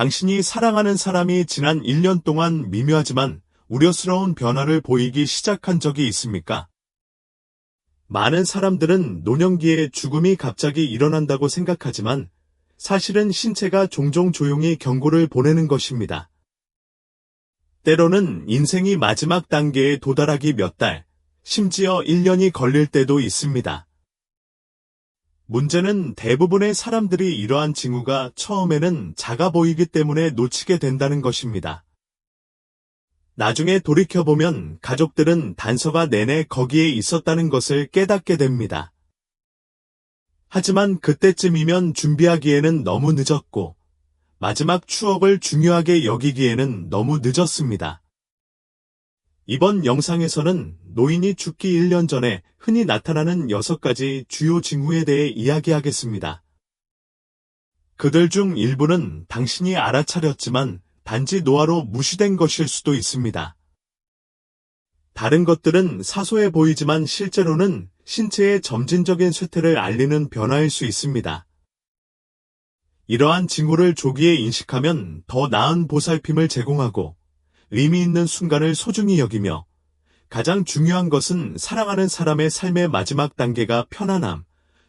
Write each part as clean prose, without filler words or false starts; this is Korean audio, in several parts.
당신이 사랑하는 사람이 지난 1년 동안 미묘하지만 우려스러운 변화를 보이기 시작한 적이 있습니까? 많은 사람들은 노년기에 죽음이 갑자기 일어난다고 생각하지만 사실은 신체가 종종 조용히 경고를 보내는 것입니다. 때로는 인생이 마지막 단계에 도달하기 몇 달, 심지어 1년이 걸릴 때도 있습니다. 문제는 대부분의 사람들이 이러한 징후가 처음에는 작아 보이기 때문에 놓치게 된다는 것입니다. 나중에 돌이켜보면 가족들은 단서가 내내 거기에 있었다는 것을 깨닫게 됩니다. 하지만 그때쯤이면 준비하기에는 너무 늦었고 마지막 추억을 중요하게 여기기에는 너무 늦었습니다. 이번 영상에서는 노인이 죽기 1년 전에 흔히 나타나는 6가지 주요 징후에 대해 이야기하겠습니다. 그들 중 일부는 당신이 알아차렸지만 단지 노화로 무시된 것일 수도 있습니다. 다른 것들은 사소해 보이지만 실제로는 신체의 점진적인 쇠퇴를 알리는 변화일 수 있습니다. 이러한 징후를 조기에 인식하면 더 나은 보살핌을 제공하고 의미 있는 순간을 소중히 여기며 가장 중요한 것은 사랑하는 사람의 삶의 마지막 단계가 편안함,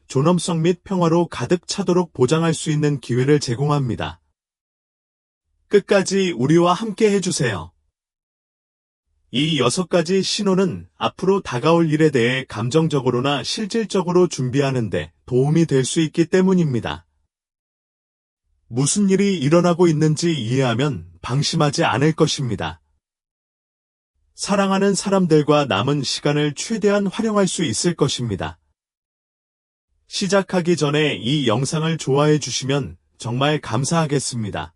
존엄성 및 평화로 가득 차도록 보장할 수 있는 기회를 제공합니다. 끝까지 우리와 함께 해주세요. 이 6가지 신호는 앞으로 다가올 일에 대해 감정적으로나 실질적으로 준비하는 데 도움이 될 수 있기 때문입니다. 무슨 일이 일어나고 있는지 이해하면 방심하지 않을 것입니다. 사랑하는 사람들과 남은 시간을 최대한 활용할 수 있을 것입니다. 시작하기 전에 이 영상을 좋아해 주시면 정말 감사하겠습니다.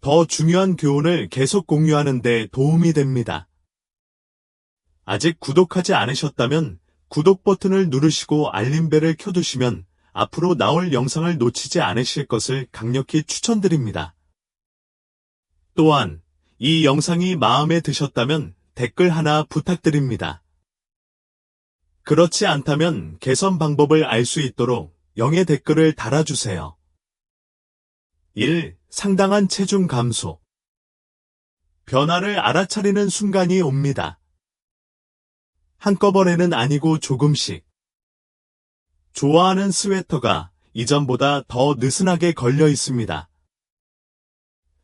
더 중요한 교훈을 계속 공유하는 데 도움이 됩니다. 아직 구독하지 않으셨다면 구독 버튼을 누르시고 알림벨을 켜두시면 앞으로 나올 영상을 놓치지 않으실 것을 강력히 추천드립니다. 또한 이 영상이 마음에 드셨다면 댓글 하나 부탁드립니다. 그렇지 않다면 개선 방법을 알 수 있도록 영의 댓글을 달아주세요. 1. 상당한 체중 감소. 변화를 알아차리는 순간이 옵니다. 한꺼번에는 아니고 조금씩. 좋아하는 스웨터가 이전보다 더 느슨하게 걸려 있습니다.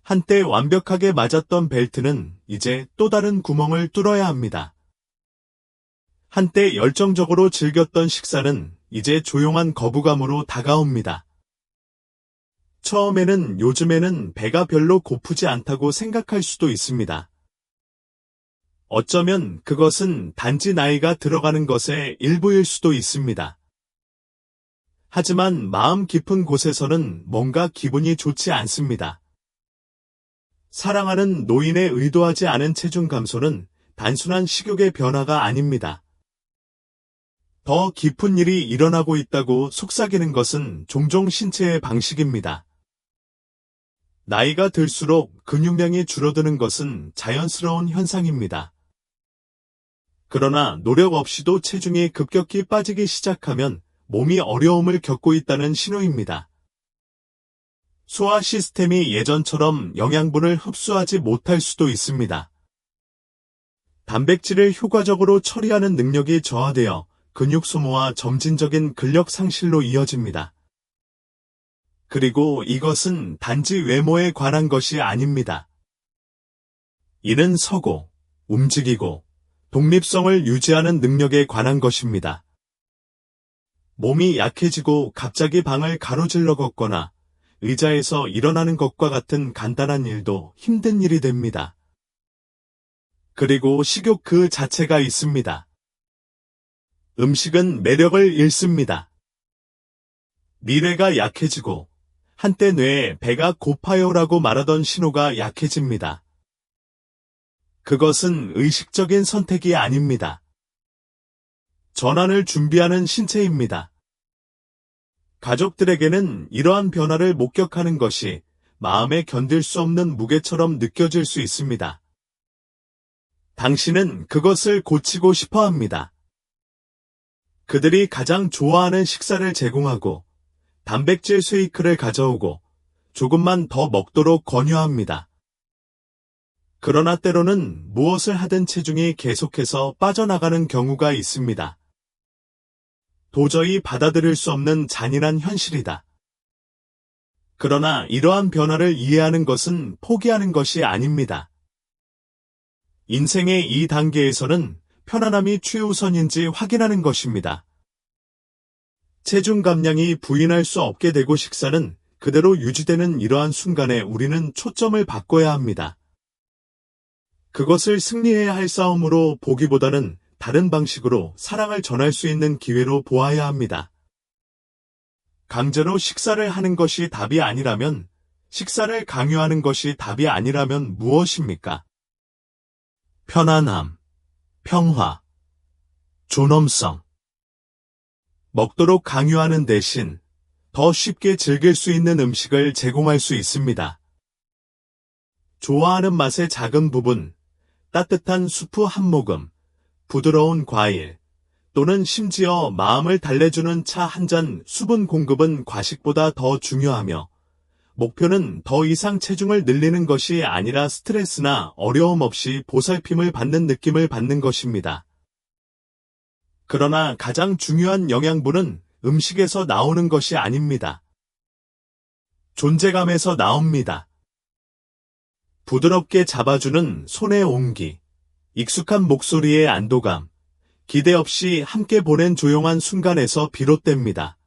한때 완벽하게 맞았던 벨트는 이제 또 다른 구멍을 뚫어야 합니다. 한때 열정적으로 즐겼던 식사는 이제 조용한 거부감으로 다가옵니다. 처음에는 요즘에는 배가 별로 고프지 않다고 생각할 수도 있습니다. 어쩌면 그것은 단지 나이가 들어가는 것의 일부일 수도 있습니다. 하지만 마음 깊은 곳에서는 뭔가 기분이 좋지 않습니다. 사랑하는 노인의 의도하지 않은 체중 감소는 단순한 식욕의 변화가 아닙니다. 더 깊은 일이 일어나고 있다고 속삭이는 것은 종종 신체의 방식입니다. 나이가 들수록 근육량이 줄어드는 것은 자연스러운 현상입니다. 그러나 노력 없이도 체중이 급격히 빠지기 시작하면 몸이 어려움을 겪고 있다는 신호입니다. 소화 시스템이 예전처럼 영양분을 흡수하지 못할 수도 있습니다. 단백질을 효과적으로 처리하는 능력이 저하되어 근육 소모와 점진적인 근력 상실로 이어집니다. 그리고 이것은 단지 외모에 관한 것이 아닙니다. 이는 서고, 움직이고, 독립성을 유지하는 능력에 관한 것입니다. 몸이 약해지고 갑자기 방을 가로질러 걷거나 의자에서 일어나는 것과 같은 간단한 일도 힘든 일이 됩니다. 그리고 식욕 그 자체가 있습니다. 음식은 매력을 잃습니다. 미래가 약해지고 한때 뇌에 배가 고파요라고 말하던 신호가 약해집니다. 그것은 의식적인 선택이 아닙니다. 전환을 준비하는 신체입니다. 가족들에게는 이러한 변화를 목격하는 것이 마음에 견딜 수 없는 무게처럼 느껴질 수 있습니다. 당신은 그것을 고치고 싶어 합니다. 그들이 가장 좋아하는 식사를 제공하고 단백질 쉐이크를 가져오고 조금만 더 먹도록 권유합니다. 그러나 때로는 무엇을 하든 체중이 계속해서 빠져나가는 경우가 있습니다. 도저히 받아들일 수 없는 잔인한 현실이다. 그러나 이러한 변화를 이해하는 것은 포기하는 것이 아닙니다. 인생의 이 단계에서는 편안함이 최우선인지 확인하는 것입니다. 체중 감량이 부인할 수 없게 되고 식사는 그대로 유지되는 이러한 순간에 우리는 초점을 바꿔야 합니다. 그것을 승리해야 할 싸움으로 보기보다는 다른 방식으로 사랑을 전할 수 있는 기회로 보아야 합니다. 강제로 식사를 하는 것이 답이 아니라면, 식사를 강요하는 것이 답이 아니라면 무엇입니까? 편안함, 평화, 존엄성. 먹도록 강요하는 대신 더 쉽게 즐길 수 있는 음식을 제공할 수 있습니다. 좋아하는 맛의 작은 부분, 따뜻한 수프 한 모금, 부드러운 과일, 또는 심지어 마음을 달래주는 차 한 잔. 수분 공급은 과식보다 더 중요하며, 목표는 더 이상 체중을 늘리는 것이 아니라 스트레스나 어려움 없이 보살핌을 받는 느낌을 받는 것입니다. 그러나 가장 중요한 영양분은 음식에서 나오는 것이 아닙니다. 존재감에서 나옵니다. 부드럽게 잡아주는 손의 온기, 익숙한 목소리의 안도감, 기대 없이 함께 보낸 조용한 순간에서 비롯됩니다.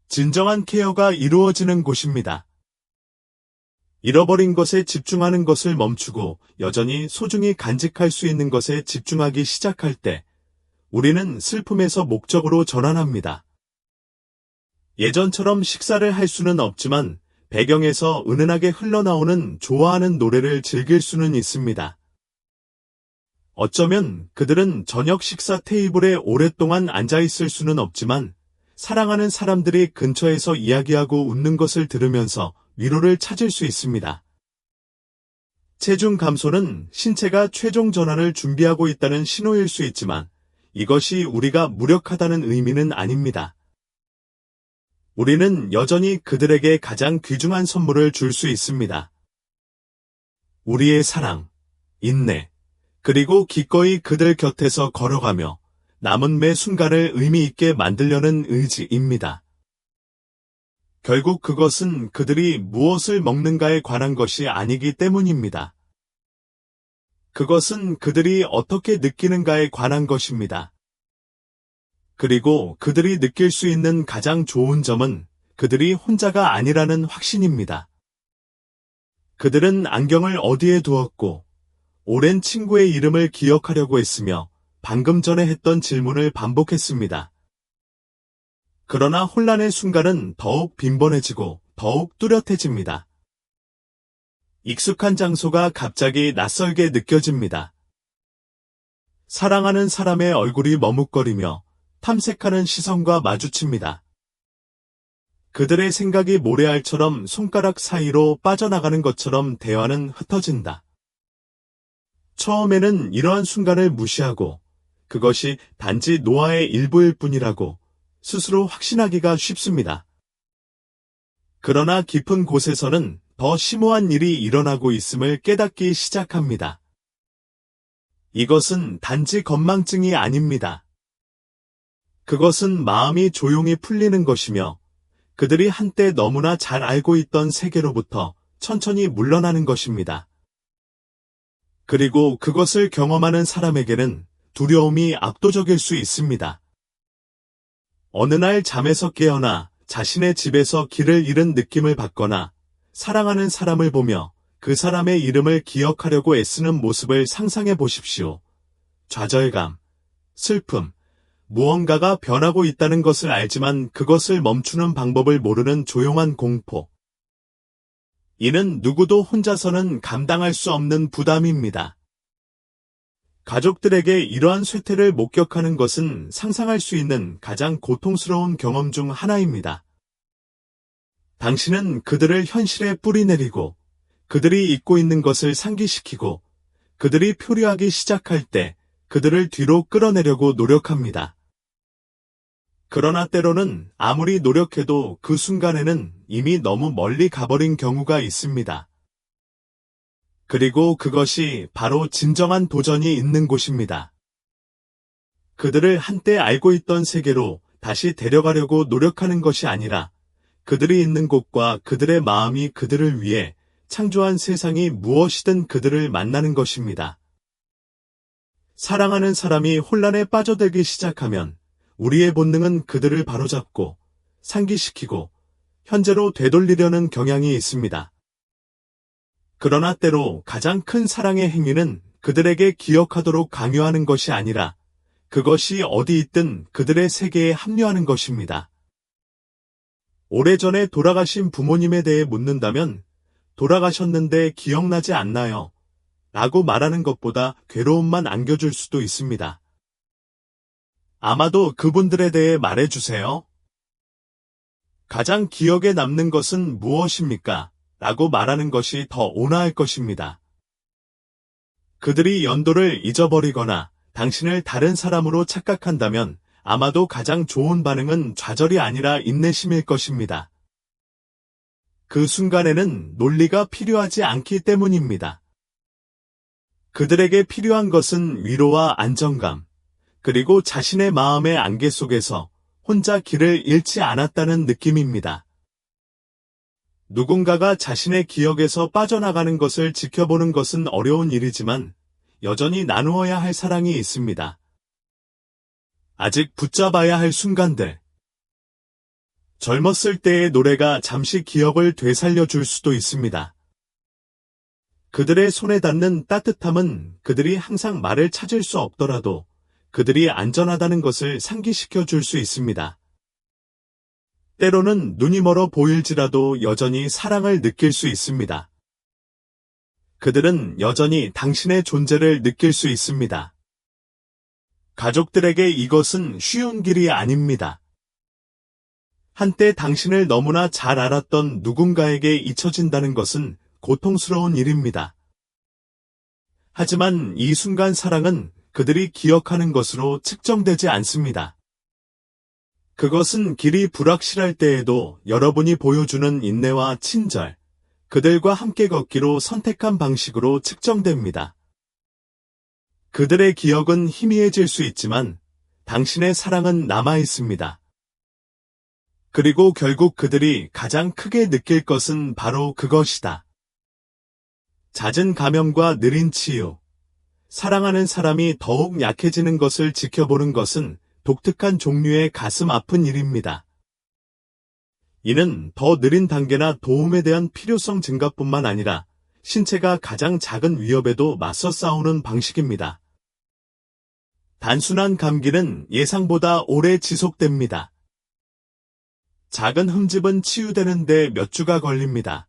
진정한 케어가 이루어지는 곳입니다. 잃어버린 것에 집중하는 것을 멈추고 여전히 소중히 간직할 수 있는 것에 집중하기 시작할 때 우리는 슬픔에서 목적으로 전환합니다. 예전처럼 식사를 할 수는 없지만 배경에서 은은하게 흘러나오는 좋아하는 노래를 즐길 수는 있습니다. 어쩌면 그들은 저녁 식사 테이블에 오랫동안 앉아있을 수는 없지만 사랑하는 사람들이 근처에서 이야기하고 웃는 것을 들으면서 위로를 찾을 수 있습니다. 체중 감소는 신체가 최종 전환을 준비하고 있다는 신호일 수 있지만 이것이 우리가 무력하다는 의미는 아닙니다. 우리는 여전히 그들에게 가장 귀중한 선물을 줄 수 있습니다. 우리의 사랑, 인내, 그리고 기꺼이 그들 곁에서 걸어가며 남은 매 순간을 의미 있게 만들려는 의지입니다. 결국 그것은 그들이 무엇을 먹는가에 관한 것이 아니기 때문입니다. 그것은 그들이 어떻게 느끼는가에 관한 것입니다. 그리고 그들이 느낄 수 있는 가장 좋은 점은 그들이 혼자가 아니라는 확신입니다. 그들은 안경을 어디에 두었고, 오랜 친구의 이름을 기억하려고 했으며 방금 전에 했던 질문을 반복했습니다. 그러나 혼란의 순간은 더욱 빈번해지고 더욱 뚜렷해집니다. 익숙한 장소가 갑자기 낯설게 느껴집니다. 사랑하는 사람의 얼굴이 머뭇거리며 탐색하는 시선과 마주칩니다. 그들의 생각이 모래알처럼 손가락 사이로 빠져나가는 것처럼 대화는 흩어진다. 처음에는 이러한 순간을 무시하고 그것이 단지 노화의 일부일 뿐이라고 스스로 확신하기가 쉽습니다. 그러나 깊은 곳에서는 더 심오한 일이 일어나고 있음을 깨닫기 시작합니다. 이것은 단지 건망증이 아닙니다. 그것은 마음이 조용히 풀리는 것이며 그들이 한때 너무나 잘 알고 있던 세계로부터 천천히 물러나는 것입니다. 그리고 그것을 경험하는 사람에게는 두려움이 압도적일 수 있습니다. 어느 날 잠에서 깨어나 자신의 집에서 길을 잃은 느낌을 받거나 사랑하는 사람을 보며 그 사람의 이름을 기억하려고 애쓰는 모습을 상상해 보십시오. 좌절감, 슬픔, 무언가가 변하고 있다는 것을 알지만 그것을 멈추는 방법을 모르는 조용한 공포. 이는 누구도 혼자서는 감당할 수 없는 부담입니다. 가족들에게 이러한 쇠퇴를 목격하는 것은 상상할 수 있는 가장 고통스러운 경험 중 하나입니다. 당신은 그들을 현실에 뿌리내리고 그들이 잊고 있는 것을 상기시키고 그들이 표류하기 시작할 때 그들을 뒤로 끌어내려고 노력합니다. 그러나 때로는 아무리 노력해도 그 순간에는 이미 너무 멀리 가버린 경우가 있습니다. 그리고 그것이 바로 진정한 도전이 있는 곳입니다. 그들을 한때 알고 있던 세계로 다시 데려가려고 노력하는 것이 아니라 그들이 있는 곳과 그들의 마음이 그들을 위해 창조한 세상이 무엇이든 그들을 만나는 것입니다. 사랑하는 사람이 혼란에 빠져들기 시작하면 우리의 본능은 그들을 바로잡고 상기시키고 현재로 되돌리려는 경향이 있습니다. 그러나 때로 가장 큰 사랑의 행위는 그들에게 기억하도록 강요하는 것이 아니라 그것이 어디 있든 그들의 세계에 합류하는 것입니다. 오래전에 돌아가신 부모님에 대해 묻는다면 돌아가셨는데 기억나지 않나요? 라고 말하는 것보다 괴로움만 안겨줄 수도 있습니다. 아마도 그분들에 대해 말해주세요. 가장 기억에 남는 것은 무엇입니까? 라고 말하는 것이 더 온화할 것입니다. 그들이 연도를 잊어버리거나 당신을 다른 사람으로 착각한다면 아마도 가장 좋은 반응은 좌절이 아니라 인내심일 것입니다. 그 순간에는 논리가 필요하지 않기 때문입니다. 그들에게 필요한 것은 위로와 안정감, 그리고 자신의 마음의 안개 속에서 혼자 길을 잃지 않았다는 느낌입니다. 누군가가 자신의 기억에서 빠져나가는 것을 지켜보는 것은 어려운 일이지만 여전히 나누어야 할 사랑이 있습니다. 아직 붙잡아야 할 순간들. 젊었을 때의 노래가 잠시 기억을 되살려 줄 수도 있습니다. 그들의 손에 닿는 따뜻함은 그들이 항상 말을 찾을 수 없더라도 그들이 안전하다는 것을 상기시켜 줄 수 있습니다. 때로는 눈이 멀어 보일지라도 여전히 사랑을 느낄 수 있습니다. 그들은 여전히 당신의 존재를 느낄 수 있습니다. 가족들에게 이것은 쉬운 길이 아닙니다. 한때 당신을 너무나 잘 알았던 누군가에게 잊혀진다는 것은 고통스러운 일입니다. 하지만 이 순간 사랑은 그들이 기억하는 것으로 측정되지 않습니다. 그것은 길이 불확실할 때에도 여러분이 보여주는 인내와 친절, 그들과 함께 걷기로 선택한 방식으로 측정됩니다. 그들의 기억은 희미해질 수 있지만 당신의 사랑은 남아 있습니다. 그리고 결국 그들이 가장 크게 느낄 것은 바로 그것이다. 잦은 감염과 느린 치유. 사랑하는 사람이 더욱 약해지는 것을 지켜보는 것은 독특한 종류의 가슴 아픈 일입니다. 이는 더 느린 단계나 도움에 대한 필요성 증가뿐만 아니라 신체가 가장 작은 위협에도 맞서 싸우는 방식입니다. 단순한 감기는 예상보다 오래 지속됩니다. 작은 흠집은 치유되는데 몇 주가 걸립니다.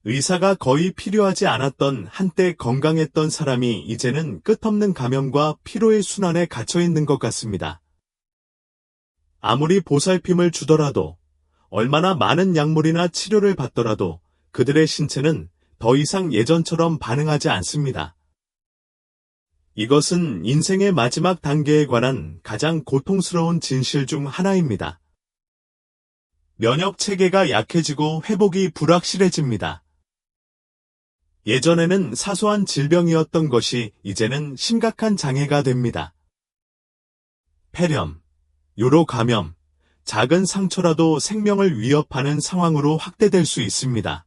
의사가 거의 필요하지 않았던 한때 건강했던 사람이 이제는 끝없는 감염과 피로의 순환에 갇혀 있는 것 같습니다. 아무리 보살핌을 주더라도, 얼마나 많은 약물이나 치료를 받더라도 그들의 신체는 더 이상 예전처럼 반응하지 않습니다. 이것은 인생의 마지막 단계에 관한 가장 고통스러운 진실 중 하나입니다. 면역 체계가 약해지고 회복이 불확실해집니다. 예전에는 사소한 질병이었던 것이 이제는 심각한 장애가 됩니다. 폐렴, 요로 감염, 작은 상처라도 생명을 위협하는 상황으로 확대될 수 있습니다.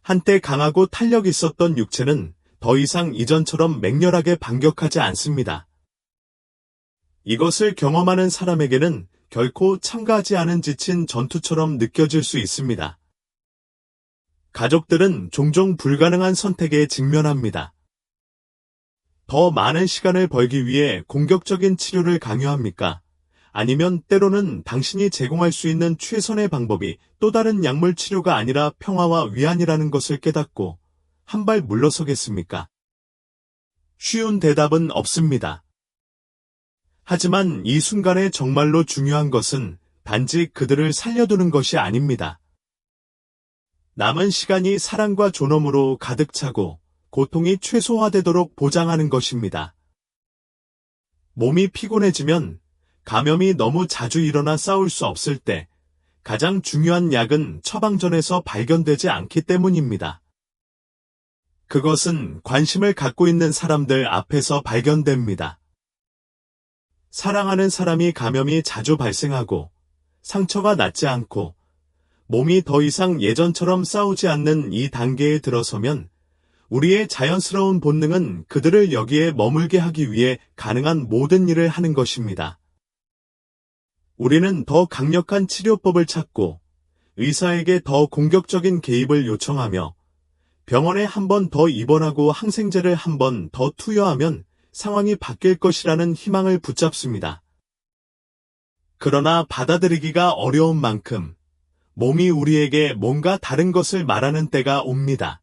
한때 강하고 탄력 있었던 육체는 더 이상 이전처럼 맹렬하게 반격하지 않습니다. 이것을 경험하는 사람에게는 결코 참가하지 않은 지친 전투처럼 느껴질 수 있습니다. 가족들은 종종 불가능한 선택에 직면합니다. 더 많은 시간을 벌기 위해 공격적인 치료를 강요합니까? 아니면 때로는 당신이 제공할 수 있는 최선의 방법이 또 다른 약물 치료가 아니라 평화와 위안이라는 것을 깨닫고 한 발 물러서겠습니까? 쉬운 대답은 없습니다. 하지만 이 순간에 정말로 중요한 것은 단지 그들을 살려두는 것이 아닙니다. 남은 시간이 사랑과 존엄으로 가득 차고 고통이 최소화되도록 보장하는 것입니다. 몸이 피곤해지면, 감염이 너무 자주 일어나 싸울 수 없을 때, 가장 중요한 약은 처방전에서 발견되지 않기 때문입니다. 그것은 관심을 갖고 있는 사람들 앞에서 발견됩니다. 사랑하는 사람이 감염이 자주 발생하고 상처가 낫지 않고 몸이 더 이상 예전처럼 싸우지 않는 이 단계에 들어서면 우리의 자연스러운 본능은 그들을 여기에 머물게 하기 위해 가능한 모든 일을 하는 것입니다. 우리는 더 강력한 치료법을 찾고 의사에게 더 공격적인 개입을 요청하며 병원에 한 번 더 입원하고 항생제를 한 번 더 투여하면 상황이 바뀔 것이라는 희망을 붙잡습니다. 그러나 받아들이기가 어려운 만큼 몸이 우리에게 뭔가 다른 것을 말하는 때가 옵니다.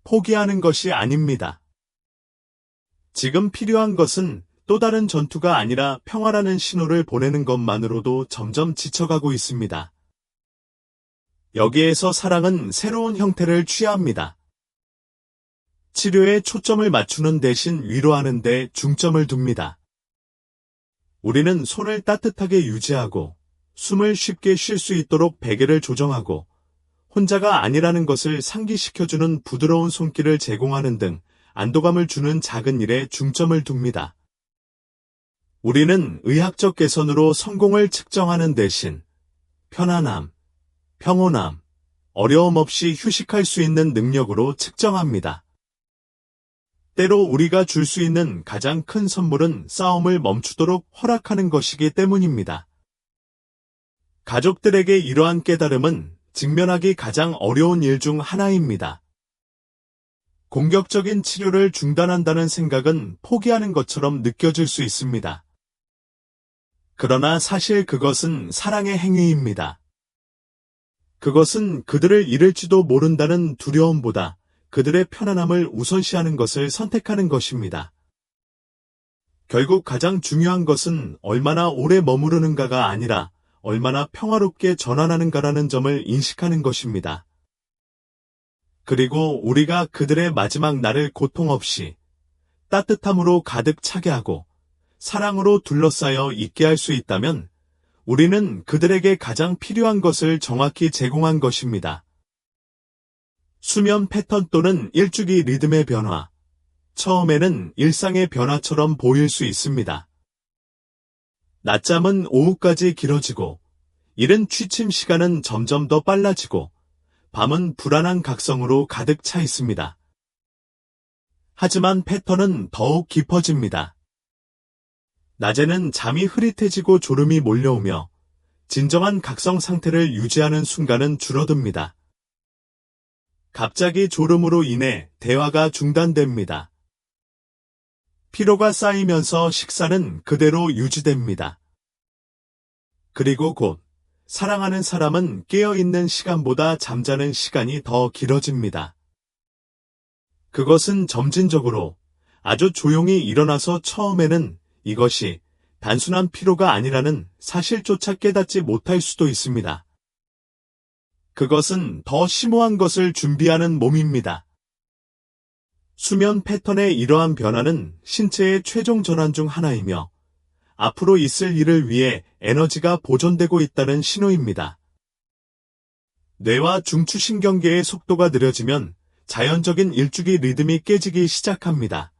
포기하는 것이 아닙니다. 지금 필요한 것은 또 다른 전투가 아니라 평화라는 신호를 보내는 것만으로도 점점 지쳐가고 있습니다. 여기에서 사랑은 새로운 형태를 취합니다. 치료에 초점을 맞추는 대신 위로하는 데 중점을 둡니다. 우리는 손을 따뜻하게 유지하고 숨을 쉽게 쉴 수 있도록 베개를 조정하고 혼자가 아니라는 것을 상기시켜주는 부드러운 손길을 제공하는 등 안도감을 주는 작은 일에 중점을 둡니다. 우리는 의학적 개선으로 성공을 측정하는 대신 편안함, 평온함, 어려움 없이 휴식할 수 있는 능력으로 측정합니다. 때로 우리가 줄 수 있는 가장 큰 선물은 싸움을 멈추도록 허락하는 것이기 때문입니다. 가족들에게 이러한 깨달음은 직면하기 가장 어려운 일 중 하나입니다. 공격적인 치료를 중단한다는 생각은 포기하는 것처럼 느껴질 수 있습니다. 그러나 사실 그것은 사랑의 행위입니다. 그것은 그들을 잃을지도 모른다는 두려움보다 그들의 편안함을 우선시하는 것을 선택하는 것입니다. 결국 가장 중요한 것은 얼마나 오래 머무르는가가 아니라 얼마나 평화롭게 전환하는가라는 점을 인식하는 것입니다. 그리고 우리가 그들의 마지막 날을 고통 없이 따뜻함으로 가득 차게 하고 사랑으로 둘러싸여 있게 할 수 있다면 우리는 그들에게 가장 필요한 것을 정확히 제공한 것입니다. 수면 패턴 또는 일주기 리듬의 변화. 처음에는 일상의 변화처럼 보일 수 있습니다. 낮잠은 오후까지 길어지고, 이른 취침 시간은 점점 더 빨라지고, 밤은 불안한 각성으로 가득 차 있습니다. 하지만 패턴은 더욱 깊어집니다. 낮에는 잠이 흐릿해지고 졸음이 몰려오며, 진정한 각성 상태를 유지하는 순간은 줄어듭니다. 갑자기 졸음으로 인해 대화가 중단됩니다. 피로가 쌓이면서 식사는 그대로 유지됩니다. 그리고 곧 사랑하는 사람은 깨어있는 시간보다 잠자는 시간이 더 길어집니다. 그것은 점진적으로 아주 조용히 일어나서 처음에는 이것이 단순한 피로가 아니라는 사실조차 깨닫지 못할 수도 있습니다. 그것은 더 심오한 것을 준비하는 몸입니다. 수면 패턴의 이러한 변화는 신체의 최종 전환 중 하나이며 앞으로 있을 일을 위해 에너지가 보존되고 있다는 신호입니다. 뇌와 중추신경계의 속도가 느려지면 자연적인 일주기 리듬이 깨지기 시작합니다.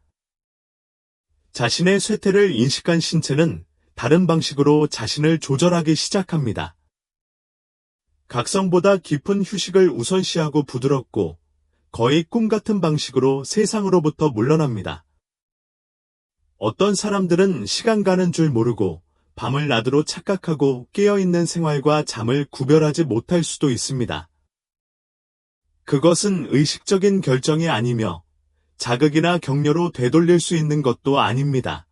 자신의 쇠퇴를 인식한 신체는 다른 방식으로 자신을 조절하기 시작합니다. 각성보다 깊은 휴식을 우선시하고 부드럽고 거의 꿈 같은 방식으로 세상으로부터 물러납니다. 어떤 사람들은 시간 가는 줄 모르고 밤을 낮으로 착각하고 깨어있는 생활과 잠을 구별하지 못할 수도 있습니다. 그것은 의식적인 결정이 아니며 자극이나 격려로 되돌릴 수 있는 것도 아닙니다.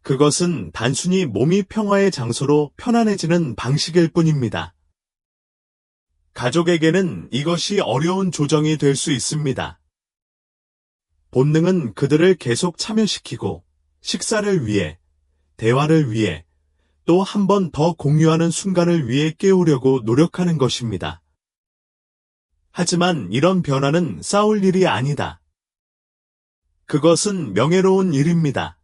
그것은 단순히 몸이 평화의 장소로 편안해지는 방식일 뿐입니다. 가족에게는 이것이 어려운 조정이 될 수 있습니다. 본능은 그들을 계속 참여시키고 식사를 위해, 대화를 위해, 또 한 번 더 공유하는 순간을 위해 깨우려고 노력하는 것입니다. 하지만 이런 변화는 싸울 일이 아니다. 그것은 명예로운 일입니다.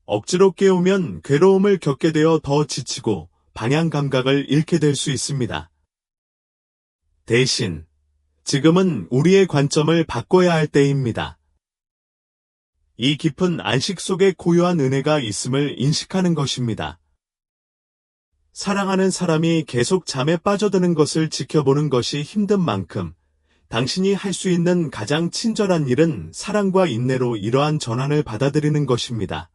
억지로 깨우면 괴로움을 겪게 되어 더 지치고 방향 감각을 잃게 될 수 있습니다. 대신 지금은 우리의 관점을 바꿔야 할 때입니다. 이 깊은 안식 속에 고요한 은혜가 있음을 인식하는 것입니다. 사랑하는 사람이 계속 잠에 빠져드는 것을 지켜보는 것이 힘든 만큼 당신이 할 수 있는 가장 친절한 일은 사랑과 인내로 이러한 전환을 받아들이는 것입니다.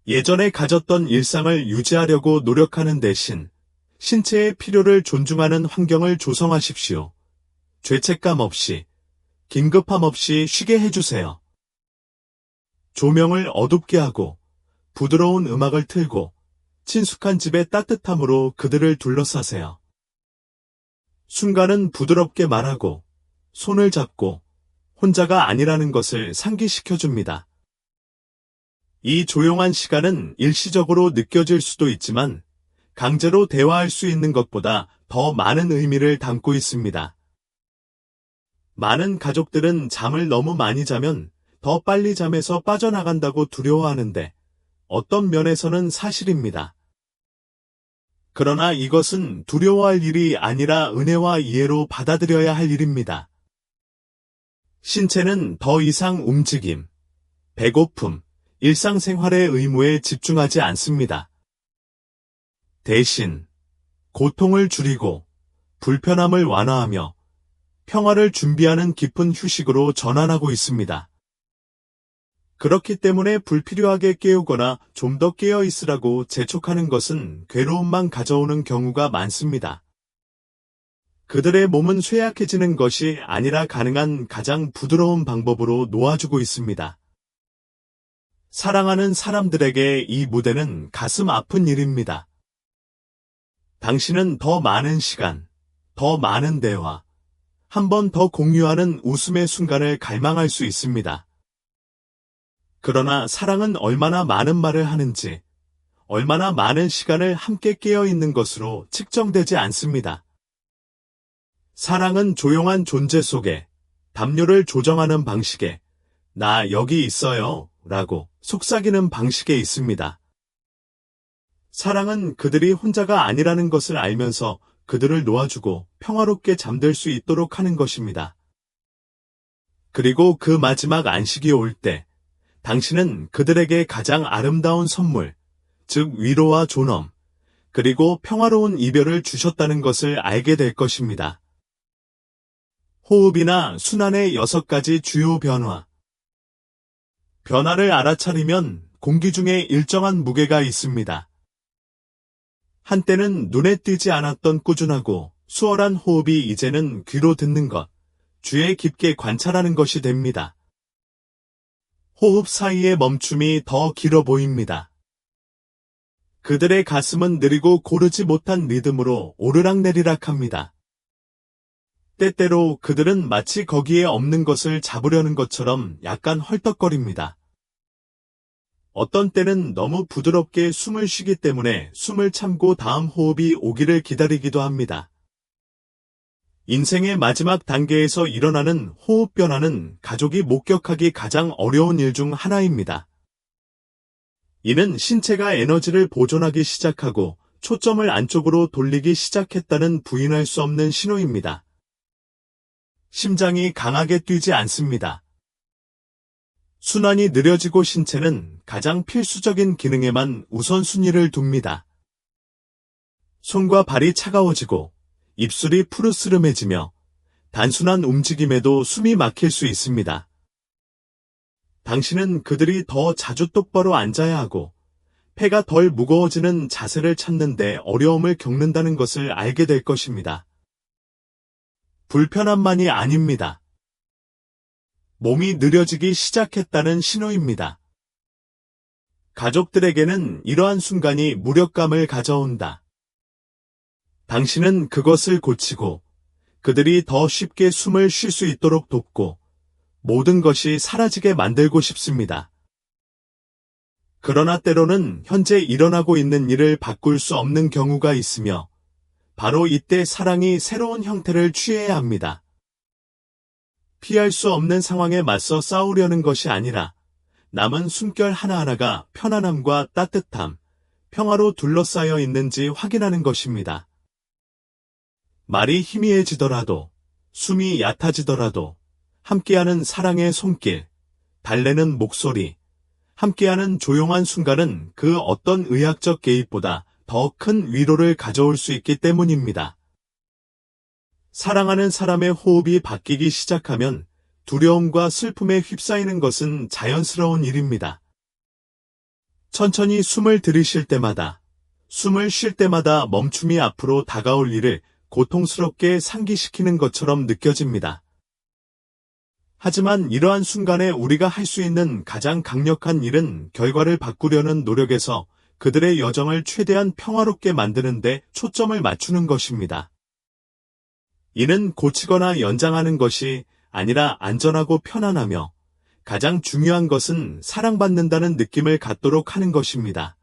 예전에 가졌던 일상을 유지하려고 노력하는 대신 신체의 필요를 존중하는 환경을 조성하십시오. 죄책감 없이, 긴급함 없이 쉬게 해주세요. 조명을 어둡게 하고 부드러운 음악을 틀고 친숙한 집의 따뜻함으로 그들을 둘러싸세요. 순간은 부드럽게 말하고 손을 잡고 혼자가 아니라는 것을 상기시켜줍니다. 이 조용한 시간은 일시적으로 느껴질 수도 있지만 강제로 대화할 수 있는 것보다 더 많은 의미를 담고 있습니다. 많은 가족들은 잠을 너무 많이 자면 더 빨리 잠에서 빠져나간다고 두려워하는데 어떤 면에서는 사실입니다. 그러나 이것은 두려워할 일이 아니라 은혜와 이해로 받아들여야 할 일입니다. 신체는 더 이상 움직임, 배고픔, 일상생활의 의무에 집중하지 않습니다. 대신 고통을 줄이고 불편함을 완화하며 평화를 준비하는 깊은 휴식으로 전환하고 있습니다. 그렇기 때문에 불필요하게 깨우거나 좀 더 깨어 있으라고 재촉하는 것은 괴로움만 가져오는 경우가 많습니다. 그들의 몸은 쇠약해지는 것이 아니라 가능한 가장 부드러운 방법으로 놓아주고 있습니다. 사랑하는 사람들에게 이 무대는 가슴 아픈 일입니다. 당신은 더 많은 시간, 더 많은 대화, 한 번 더 공유하는 웃음의 순간을 갈망할 수 있습니다. 그러나 사랑은 얼마나 많은 말을 하는지, 얼마나 많은 시간을 함께 깨어 있는 것으로 측정되지 않습니다. 사랑은 조용한 존재 속에 담요를 조정하는 방식에 나 여기 있어요 라고 속삭이는 방식에 있습니다. 사랑은 그들이 혼자가 아니라는 것을 알면서 그들을 놓아주고 평화롭게 잠들 수 있도록 하는 것입니다. 그리고 그 마지막 안식이 올 때 당신은 그들에게 가장 아름다운 선물, 즉 위로와 존엄, 그리고 평화로운 이별을 주셨다는 것을 알게 될 것입니다. 호흡이나 순환의 6가지 주요 변화. 변화를 알아차리면 공기 중에 일정한 무게가 있습니다. 한때는 눈에 띄지 않았던 꾸준하고 수월한 호흡이 이제는 귀로 듣는 것, 주의 깊게 관찰하는 것이 됩니다. 호흡 사이의 멈춤이 더 길어 보입니다. 그들의 가슴은 느리고 고르지 못한 리듬으로 오르락내리락 합니다. 때때로 그들은 마치 거기에 없는 것을 잡으려는 것처럼 약간 헐떡거립니다. 어떤 때는 너무 부드럽게 숨을 쉬기 때문에 숨을 참고 다음 호흡이 오기를 기다리기도 합니다. 인생의 마지막 단계에서 일어나는 호흡 변화는 가족이 목격하기 가장 어려운 일 중 하나입니다. 이는 신체가 에너지를 보존하기 시작하고 초점을 안쪽으로 돌리기 시작했다는 부인할 수 없는 신호입니다. 심장이 강하게 뛰지 않습니다. 순환이 느려지고 신체는 가장 필수적인 기능에만 우선순위를 둡니다. 손과 발이 차가워지고 입술이 푸르스름해지며 단순한 움직임에도 숨이 막힐 수 있습니다. 당신은 그들이 더 자주 똑바로 앉아야 하고 폐가 덜 무거워지는 자세를 찾는데 어려움을 겪는다는 것을 알게 될 것입니다. 불편함만이 아닙니다. 몸이 느려지기 시작했다는 신호입니다. 가족들에게는 이러한 순간이 무력감을 가져온다. 당신은 그것을 고치고 그들이 더 쉽게 숨을 쉴 수 있도록 돕고 모든 것이 사라지게 만들고 싶습니다. 그러나 때로는 현재 일어나고 있는 일을 바꿀 수 없는 경우가 있으며 바로 이때 사랑이 새로운 형태를 취해야 합니다. 피할 수 없는 상황에 맞서 싸우려는 것이 아니라 남은 숨결 하나하나가 편안함과 따뜻함, 평화로 둘러싸여 있는지 확인하는 것입니다. 말이 희미해지더라도, 숨이 얕아지더라도, 함께하는 사랑의 손길, 달래는 목소리, 함께하는 조용한 순간은 그 어떤 의학적 개입보다 더 큰 위로를 가져올 수 있기 때문입니다. 사랑하는 사람의 호흡이 바뀌기 시작하면 두려움과 슬픔에 휩싸이는 것은 자연스러운 일입니다. 천천히 숨을 들이쉴 때마다, 숨을 쉴 때마다 멈춤이 앞으로 다가올 일을 고통스럽게 상기시키는 것처럼 느껴집니다. 하지만 이러한 순간에 우리가 할 수 있는 가장 강력한 일은 결과를 바꾸려는 노력에서 그들의 여정을 최대한 평화롭게 만드는 데 초점을 맞추는 것입니다. 이는 고치거나 연장하는 것이 아니라 안전하고 편안하며 가장 중요한 것은 사랑받는다는 느낌을 갖도록 하는 것입니다.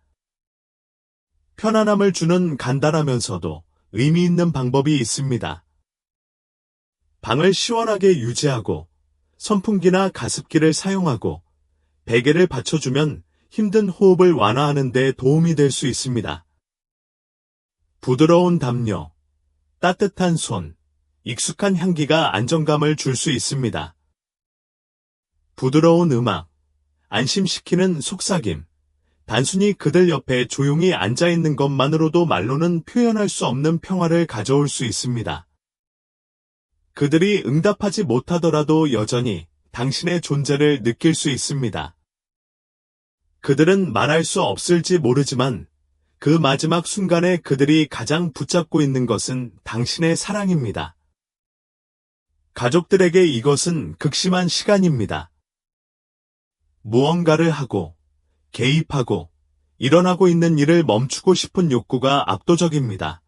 편안함을 주는 간단하면서도 의미 있는 방법이 있습니다. 방을 시원하게 유지하고 선풍기나 가습기를 사용하고 베개를 받쳐주면 힘든 호흡을 완화하는 데 도움이 될 수 있습니다. 부드러운 담요, 따뜻한 손, 익숙한 향기가 안정감을 줄 수 있습니다. 부드러운 음악, 안심시키는 속삭임, 단순히 그들 옆에 조용히 앉아있는 것만으로도 말로는 표현할 수 없는 평화를 가져올 수 있습니다. 그들이 응답하지 못하더라도 여전히 당신의 존재를 느낄 수 있습니다. 그들은 말할 수 없을지 모르지만 그 마지막 순간에 그들이 가장 붙잡고 있는 것은 당신의 사랑입니다. 가족들에게 이것은 극심한 시간입니다. 무언가를 하고, 개입하고, 일어나고 있는 일을 멈추고 싶은 욕구가 압도적입니다.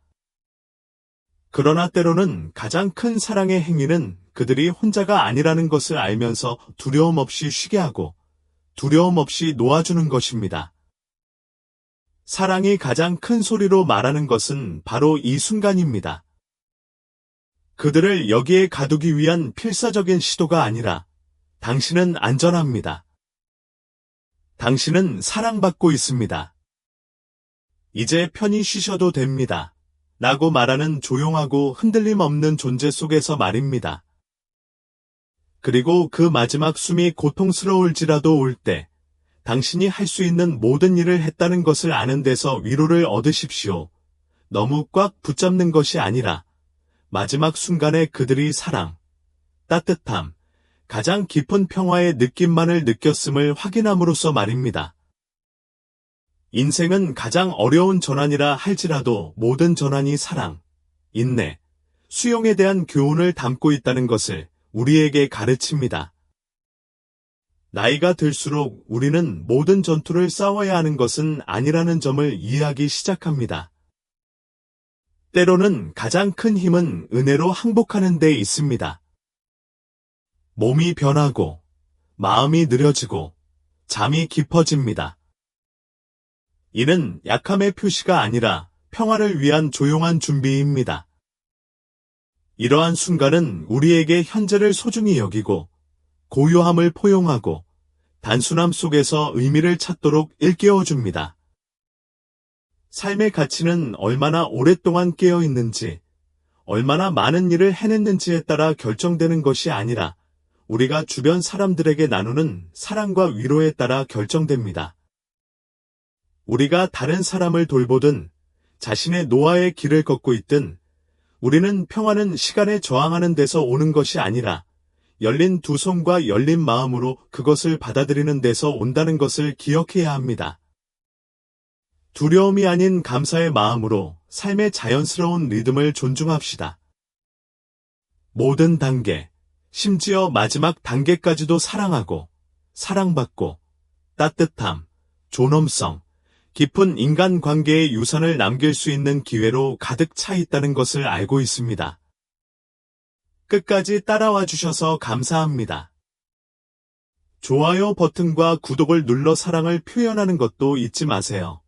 그러나 때로는 가장 큰 사랑의 행위는 그들이 혼자가 아니라는 것을 알면서 두려움 없이 쉬게 하고, 두려움 없이 놓아주는 것입니다. 사랑이 가장 큰 소리로 말하는 것은 바로 이 순간입니다. 그들을 여기에 가두기 위한 필사적인 시도가 아니라 당신은 안전합니다. 당신은 사랑받고 있습니다. 이제 편히 쉬셔도 됩니다. 라고 말하는 조용하고 흔들림 없는 존재 속에서 말입니다. 그리고 그 마지막 숨이 고통스러울지라도 올 때 당신이 할 수 있는 모든 일을 했다는 것을 아는 데서 위로를 얻으십시오. 너무 꽉 붙잡는 것이 아니라 마지막 순간에 그들이 사랑, 따뜻함, 가장 깊은 평화의 느낌만을 느꼈음을 확인함으로써 말입니다. 인생은 가장 어려운 전환이라 할지라도 모든 전환이 사랑, 인내, 수용에 대한 교훈을 담고 있다는 것을 우리에게 가르칩니다. 나이가 들수록 우리는 모든 전투를 싸워야 하는 것은 아니라는 점을 이해하기 시작합니다. 때로는 가장 큰 힘은 은혜로 항복하는 데 있습니다. 몸이 변하고, 마음이 느려지고, 잠이 깊어집니다. 이는 약함의 표시가 아니라 평화를 위한 조용한 준비입니다. 이러한 순간은 우리에게 현재를 소중히 여기고, 고요함을 포용하고, 단순함 속에서 의미를 찾도록 일깨워줍니다. 삶의 가치는 얼마나 오랫동안 깨어 있는지, 얼마나 많은 일을 해냈는지에 따라 결정되는 것이 아니라 우리가 주변 사람들에게 나누는 사랑과 위로에 따라 결정됩니다. 우리가 다른 사람을 돌보든 자신의 노화의 길을 걷고 있든 우리는 평화는 시간에 저항하는 데서 오는 것이 아니라 열린 두 손과 열린 마음으로 그것을 받아들이는 데서 온다는 것을 기억해야 합니다. 두려움이 아닌 감사의 마음으로 삶의 자연스러운 리듬을 존중합시다. 모든 단계, 심지어 마지막 단계까지도 사랑하고, 사랑받고, 따뜻함, 존엄성, 깊은 인간관계의 유산을 남길 수 있는 기회로 가득 차 있다는 것을 알고 있습니다. 끝까지 따라와 주셔서 감사합니다. 좋아요 버튼과 구독을 눌러 사랑을 표현하는 것도 잊지 마세요.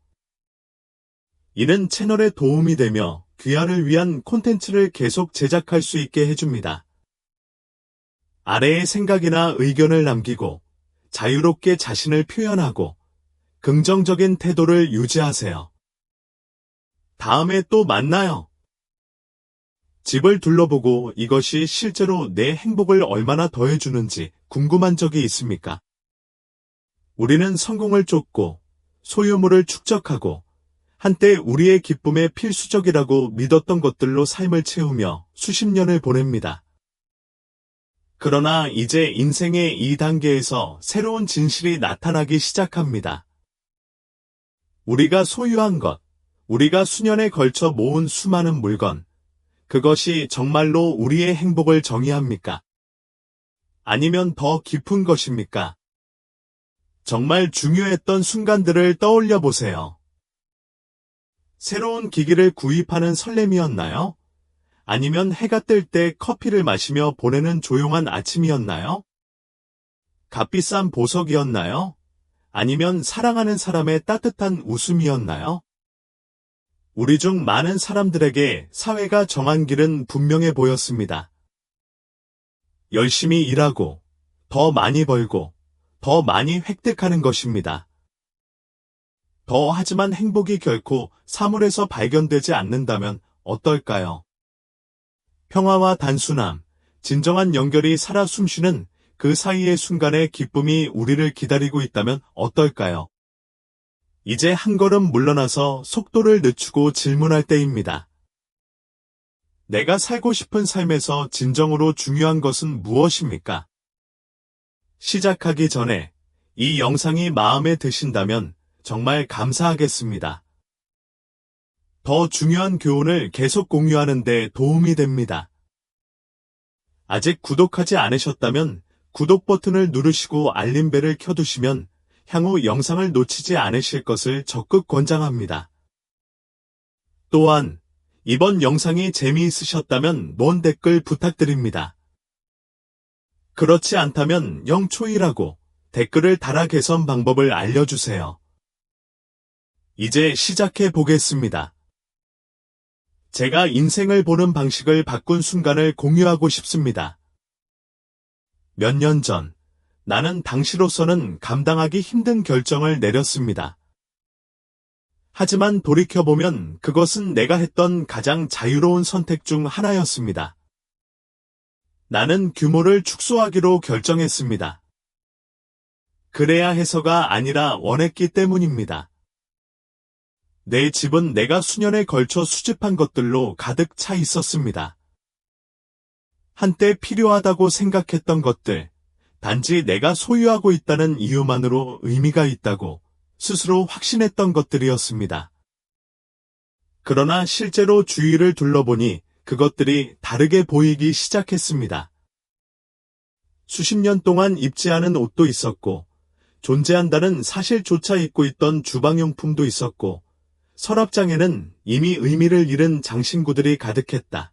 이는 채널에 도움이 되며 귀하를 위한 콘텐츠를 계속 제작할 수 있게 해줍니다. 아래의 생각이나 의견을 남기고 자유롭게 자신을 표현하고 긍정적인 태도를 유지하세요. 다음에 또 만나요. 집을 둘러보고 이것이 실제로 내 행복을 얼마나 더해주는지 궁금한 적이 있습니까? 우리는 성공을 쫓고 소유물을 축적하고 한때 우리의 기쁨의 필수적이라고 믿었던 것들로 삶을 채우며 수십 년을 보냅니다. 그러나 이제 인생의 이 단계에서 새로운 진실이 나타나기 시작합니다. 우리가 소유한 것, 우리가 수년에 걸쳐 모은 수많은 물건, 그것이 정말로 우리의 행복을 정의합니까? 아니면 더 깊은 것입니까? 정말 중요했던 순간들을 떠올려 보세요. 새로운 기기를 구입하는 설렘이었나요? 아니면 해가 뜰 때 커피를 마시며 보내는 조용한 아침이었나요? 값비싼 보석이었나요? 아니면 사랑하는 사람의 따뜻한 웃음이었나요? 우리 중 많은 사람들에게 사회가 정한 길은 분명해 보였습니다. 열심히 일하고, 더 많이 벌고, 더 많이 획득하는 것입니다. 하지만 행복이 결코 사물에서 발견되지 않는다면 어떨까요? 평화와 단순함, 진정한 연결이 살아 숨쉬는 그 사이의 순간의 기쁨이 우리를 기다리고 있다면 어떨까요? 이제 한 걸음 물러나서 속도를 늦추고 질문할 때입니다. 내가 살고 싶은 삶에서 진정으로 중요한 것은 무엇입니까? 시작하기 전에 이 영상이 마음에 드신다면 정말 감사하겠습니다. 더 중요한 교훈을 계속 공유하는 데 도움이 됩니다. 아직 구독하지 않으셨다면 구독 버튼을 누르시고 알림벨을 켜두시면 향후 영상을 놓치지 않으실 것을 적극 권장합니다. 또한 이번 영상이 재미있으셨다면 뭔 댓글 부탁드립니다. 그렇지 않다면 영초이라고 댓글을 달아 개선 방법을 알려주세요. 이제 시작해 보겠습니다. 제가 인생을 보는 방식을 바꾼 순간을 공유하고 싶습니다. 몇 년 전, 나는 당시로서는 감당하기 힘든 결정을 내렸습니다. 하지만 돌이켜보면 그것은 내가 했던 가장 자유로운 선택 중 하나였습니다. 나는 규모를 축소하기로 결정했습니다. 그래야 해서가 아니라 원했기 때문입니다. 내 집은 내가 수년에 걸쳐 수집한 것들로 가득 차 있었습니다. 한때 필요하다고 생각했던 것들, 단지 내가 소유하고 있다는 이유만으로 의미가 있다고 스스로 확신했던 것들이었습니다. 그러나 실제로 주위를 둘러보니 그것들이 다르게 보이기 시작했습니다. 수십 년 동안 입지 않은 옷도 있었고, 존재한다는 사실조차 잊고 있던 주방용품도 있었고, 서랍장에는 이미 의미를 잃은 장신구들이 가득했다.